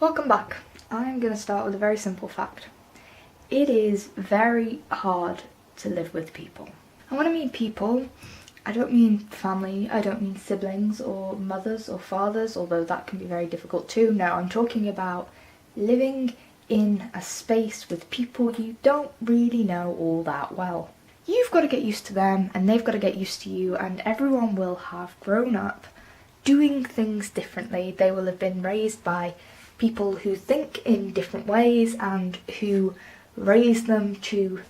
Welcome back. I'm going to start with a very simple fact. It is very hard to live with people. And when I mean people, I don't mean family, I don't mean siblings or mothers or fathers, although that can be very difficult too. No, I'm talking about living in a space with people you don't really know all that well. You've got to get used to them and they've got to get used to you, and everyone will have grown up doing things differently. They will have been raised by people who think in different ways and who raise them to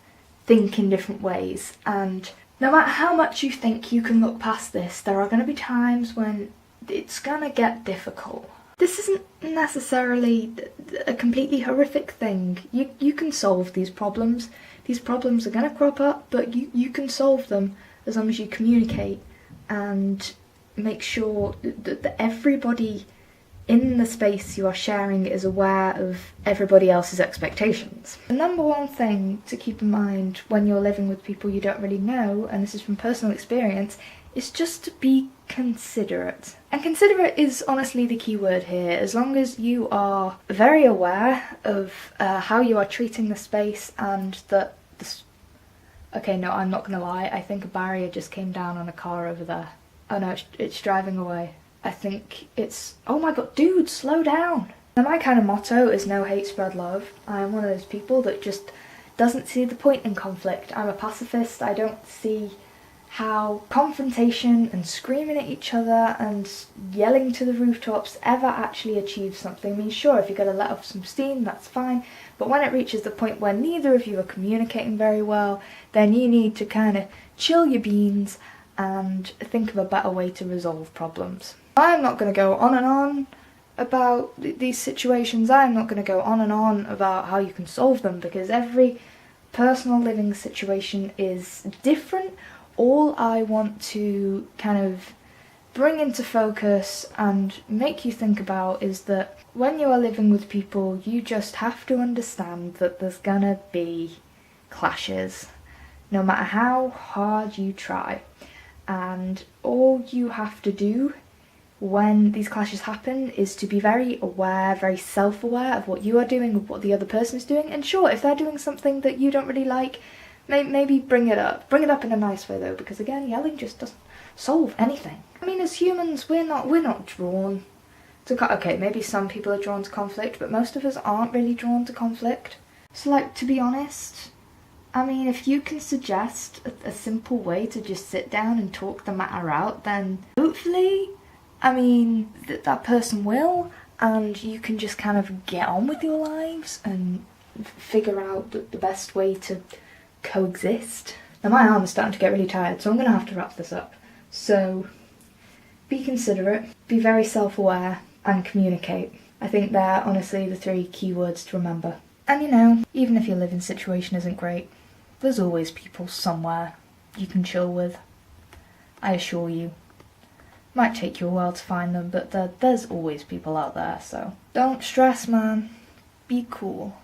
think in different ways. And no matter how much you think you can look past this, there are going to be times when it's going to get difficult. This isn't necessarily a completely horrific thing. You can solve these problems. These problems are going to crop up, but you can solve them as long as you communicate and make sure that everybody in the space you are sharing is aware of everybody else's expectations. The number one thing to keep in mind when you're living with people you don't really know, and this is from personal experience, is just to be considerate. And considerate is honestly the key word here. As long as you are very aware of how you are treating the space, and that this... Okay, no, I'm not gonna lie, I think a barrier just came down on a car over there. Oh no, it's driving away. I think it's... Oh my god, dude, slow down! Now my kind of motto is no hate, spread love. I'm one of those people that just doesn't see the point in conflict. I'm a pacifist. I don't see how confrontation and screaming at each other and yelling to the rooftops ever actually achieves something. I mean, sure, if you're going to let off some steam, that's fine, but when it reaches the point where neither of you are communicating very well, then you need to kind of chill your beans and think of a better way to resolve problems. I'm not going to go on and on about these situations. I'm not going to go on and on about how you can solve them, because every personal living situation is different. All I want to kind of bring into focus and make you think about is that when you are living with people, you just have to understand that there's gonna be clashes, no matter how hard you try. And all you have to do when these clashes happen is to be very aware, very self-aware of what you are doing, of what the other person is doing. And sure, if they're doing something that you don't really like, maybe bring it up. Bring it up in a nice way though, because again, yelling just doesn't solve anything. I mean, as humans, we're not drawn to... Okay, maybe some people are drawn to conflict, but most of us aren't really drawn to conflict. So like, to be honest, I mean, if you can suggest a simple way to just sit down and talk the matter out, then hopefully, I mean, that person will, and you can just kind of get on with your lives and figure out the best way to coexist. Now my arm is starting to get really tired, so I'm going to have to wrap this up. So, be considerate, be very self-aware, and communicate. I think they're honestly the three key words to remember. And you know, even if your living situation isn't great, there's always people somewhere you can chill with. I assure you. Might take you a while to find them, but there's always people out there, so don't stress, man. Be cool.